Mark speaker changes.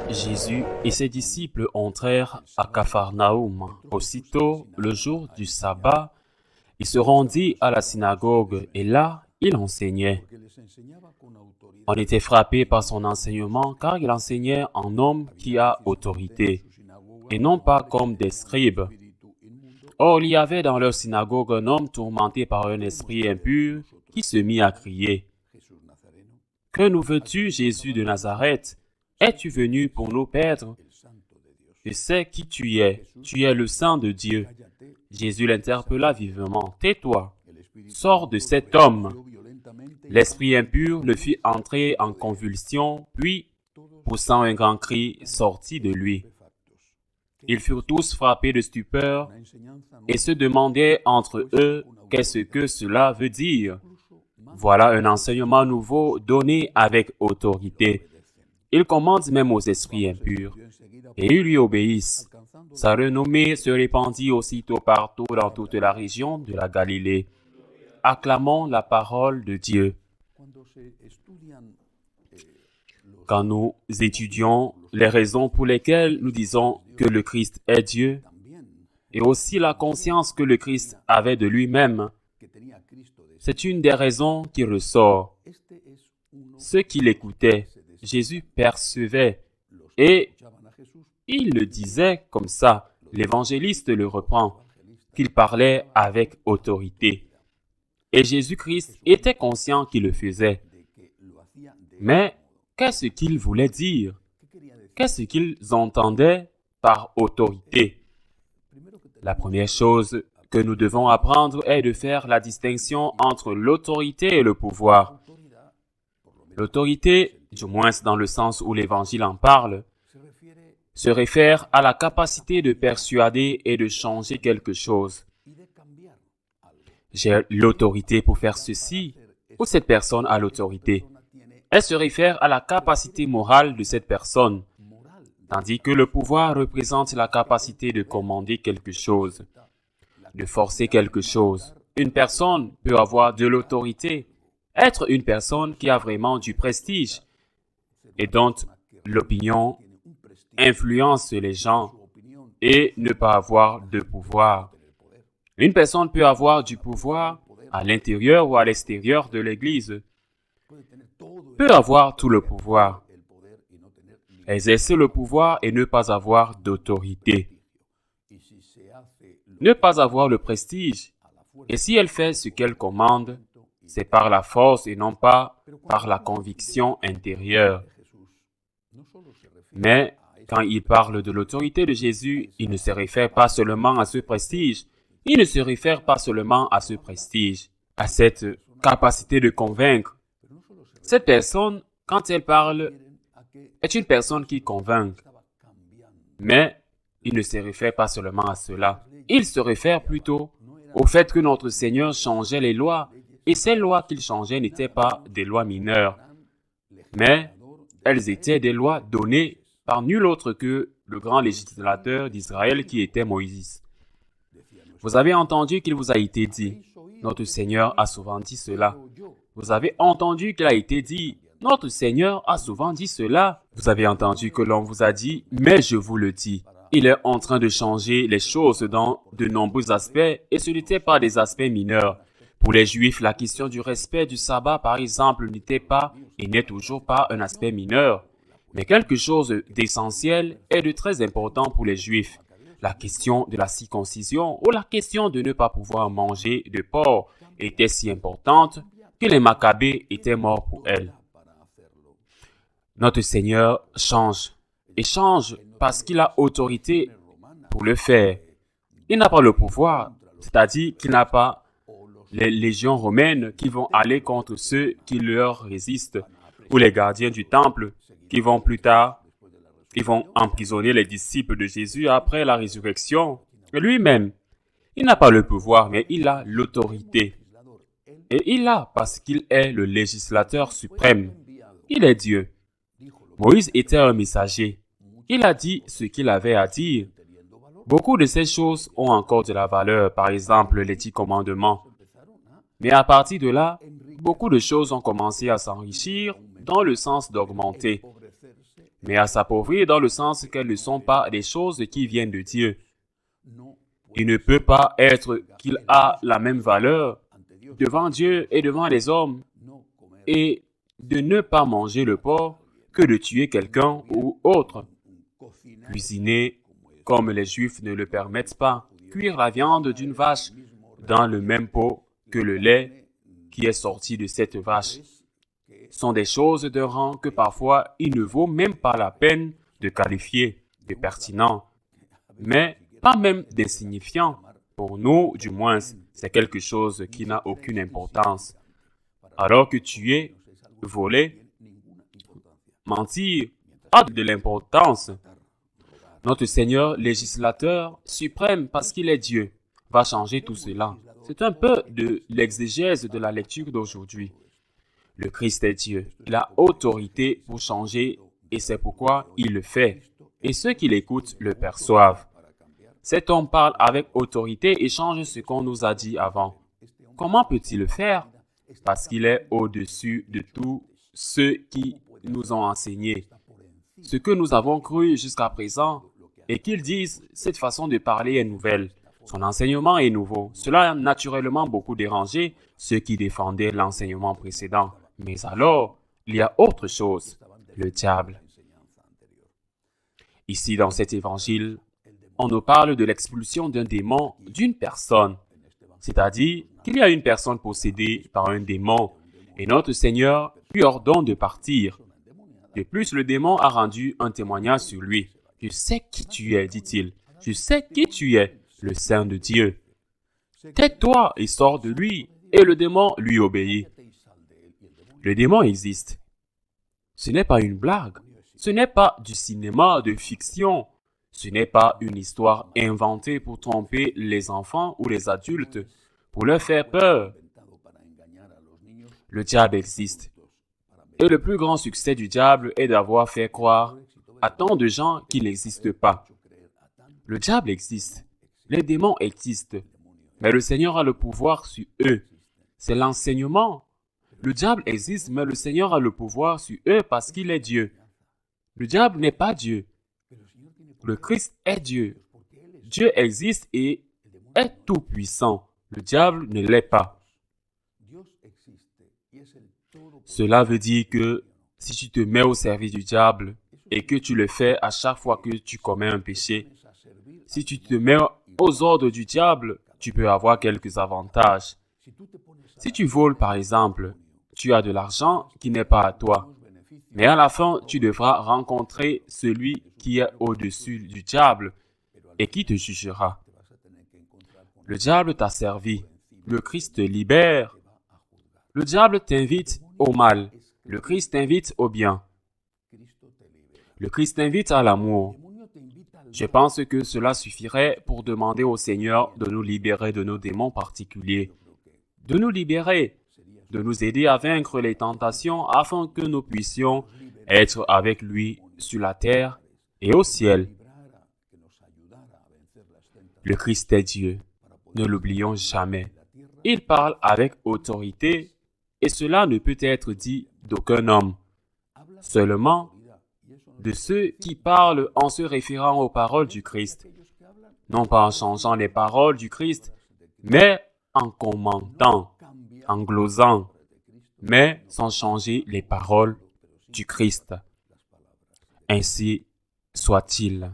Speaker 1: Jésus et ses disciples entrèrent à Capharnaüm. Aussitôt, le jour du sabbat, il se rendit à la synagogue et là, il enseignait. On était frappé par son enseignement car il enseignait en homme qui a autorité et non pas comme des scribes. Or, il y avait dans leur synagogue un homme tourmenté par un esprit impur qui se mit à crier. « Que nous veux-tu, Jésus de Nazareth? Es-tu venu pour nous perdre? Je sais qui tu es le Saint de Dieu. » Jésus l'interpella vivement. « Tais-toi, sors de cet homme. » L'esprit impur le fit entrer en convulsion, puis, poussant un grand cri, sortit de lui. Ils furent tous frappés de stupeur et se demandaient entre eux qu'est-ce que cela veut dire. Voilà un enseignement nouveau donné avec autorité. Il commande même aux esprits impurs, et ils lui obéissent. Sa renommée se répandit aussitôt partout dans toute la région de la Galilée. Acclamons la parole de Dieu. Quand nous étudions les raisons pour lesquelles nous disons que le Christ est Dieu, et aussi la conscience que le Christ avait de lui-même, c'est une des raisons qui ressort. Ceux qui l'écoutaient, Jésus percevait et il le disait comme ça. L'évangéliste le reprend, qu'il parlait avec autorité. Et Jésus-Christ était conscient qu'il le faisait. Mais qu'est-ce qu'il voulait dire? Qu'est-ce qu'ils entendaient par autorité? La première chose que nous devons apprendre est de faire la distinction entre l'autorité et le pouvoir. L'autorité, du moins dans le sens où l'Évangile en parle, se réfère à la capacité de persuader et de changer quelque chose. J'ai l'autorité pour faire ceci, ou cette personne a l'autorité. Elle se réfère à la capacité morale de cette personne, tandis que le pouvoir représente la capacité de commander quelque chose, de forcer quelque chose. Une personne peut avoir de l'autorité, être une personne qui a vraiment du prestige, et dont l'opinion influence les gens, et ne pas avoir de pouvoir. Une personne peut avoir du pouvoir à l'intérieur ou à l'extérieur de l'Église, peut avoir tout le pouvoir, exercer le pouvoir et ne pas avoir d'autorité, ne pas avoir le prestige. Et si elle fait ce qu'elle commande, c'est par la force et non pas par la conviction intérieure. Mais quand il parle de l'autorité de Jésus, il ne se réfère pas seulement à ce prestige, il ne se réfère pas seulement à ce prestige, à cette capacité de convaincre. Cette personne, quand elle parle, est une personne qui convainc. Mais il ne se réfère pas seulement à cela. Il se réfère plutôt au fait que notre Seigneur changeait les lois, et ces lois qu'il changeait n'étaient pas des lois mineures, mais elles étaient des lois données par nul autre que le grand législateur d'Israël qui était Moïse. Vous avez entendu qu'il vous a été dit, notre Seigneur a souvent dit cela. Vous avez entendu qu'il a été dit, notre Seigneur a souvent dit cela. Vous avez entendu que l'on vous a dit, mais je vous le dis. Il est en train de changer les choses dans de nombreux aspects et ce n'était pas des aspects mineurs. Pour les Juifs, la question du respect du sabbat, par exemple, n'était pas et n'est toujours pas un aspect mineur, mais quelque chose d'essentiel et de très important pour les Juifs. La question de la circoncision ou la question de ne pas pouvoir manger de porc était si importante que les Maccabées étaient morts pour elle. Notre Seigneur change, et change parce qu'il a autorité pour le faire. Il n'a pas le pouvoir, c'est-à-dire qu'il n'a pas les légions romaines qui vont aller contre ceux qui leur résistent, ou les gardiens du temple qui vont plus tard, ils vont emprisonner les disciples de Jésus après la résurrection. Lui-même, il n'a pas le pouvoir, mais il a l'autorité. Et il l'a parce qu'il est le législateur suprême. Il est Dieu. Moïse était un messager. Il a dit ce qu'il avait à dire. Beaucoup de ces choses ont encore de la valeur, par exemple les 10 commandements. Mais à partir de là, beaucoup de choses ont commencé à s'enrichir dans le sens d'augmenter, mais à s'appauvrir dans le sens qu'elles ne sont pas des choses qui viennent de Dieu. Il ne peut pas être qu'il a la même valeur devant Dieu et devant les hommes, et de ne pas manger le porc que de tuer quelqu'un ou autre. Cuisiner comme les Juifs ne le permettent pas, cuire la viande d'une vache dans le même pot que le lait qui est sorti de cette vache sont des choses de rang que parfois il ne vaut même pas la peine de qualifier de pertinent, mais pas même d'insignifiant. Pour nous, du moins, c'est quelque chose qui n'a aucune importance. Alors que tuer, voler, mentir a de l'importance. Notre Seigneur législateur suprême, parce qu'il est Dieu, va changer tout cela. C'est un peu de l'exégèse de la lecture d'aujourd'hui. Le Christ est Dieu. Il a autorité pour changer et c'est pourquoi il le fait. Et ceux qui l'écoutent le perçoivent. Cet homme parle avec autorité et change ce qu'on nous a dit avant. Comment peut-il le faire? Parce qu'il est au-dessus de tous ceux qui nous ont enseigné. Ce que nous avons cru jusqu'à présent, et qu'ils disent cette façon de parler est nouvelle. Son enseignement est nouveau. Cela a naturellement beaucoup dérangé ceux qui défendaient l'enseignement précédent. Mais alors, il y a autre chose, le diable. Ici, dans cet évangile, on nous parle de l'expulsion d'un démon d'une personne. C'est-à-dire qu'il y a une personne possédée par un démon et notre Seigneur lui ordonne de partir. De plus, le démon a rendu un témoignage sur lui. « Je sais qui tu es, dit-il. Je sais qui tu es, le Saint de Dieu. Tais-toi et sors de lui. » Et le démon lui obéit. Le démon existe. Ce n'est pas une blague. Ce n'est pas du cinéma de fiction. Ce n'est pas une histoire inventée pour tromper les enfants ou les adultes, pour leur faire peur. Le diable existe. Et le plus grand succès du diable est d'avoir fait croire à tant de gens qu'il n'existe pas. Le diable existe. Les démons existent. Mais le Seigneur a le pouvoir sur eux. C'est l'enseignement. Le diable existe, mais le Seigneur a le pouvoir sur eux parce qu'il est Dieu. Le diable n'est pas Dieu. Le Christ est Dieu. Dieu existe et est tout-puissant. Le diable ne l'est pas. Cela veut dire que si tu te mets au service du diable et que tu le fais à chaque fois que tu commets un péché, si tu te mets aux ordres du diable, tu peux avoir quelques avantages. Si tu voles, par exemple, tu as de l'argent qui n'est pas à toi. Mais à la fin, tu devras rencontrer celui qui est au-dessus du diable et qui te jugera. Le diable t'a servi. Le Christ te libère. Le diable t'invite au mal. Le Christ t'invite au bien. Le Christ t'invite à l'amour. Je pense que cela suffirait pour demander au Seigneur de nous libérer de nos démons particuliers. De nous libérer, de nous aider à vaincre les tentations afin que nous puissions être avec lui sur la terre et au ciel. Le Christ est Dieu. Ne l'oublions jamais. Il parle avec autorité et cela ne peut être dit d'aucun homme. Seulement de ceux qui parlent en se référant aux paroles du Christ. Non pas en changeant les paroles du Christ, mais en commentant, en glosant, mais sans changer les paroles du Christ. Ainsi soit-il.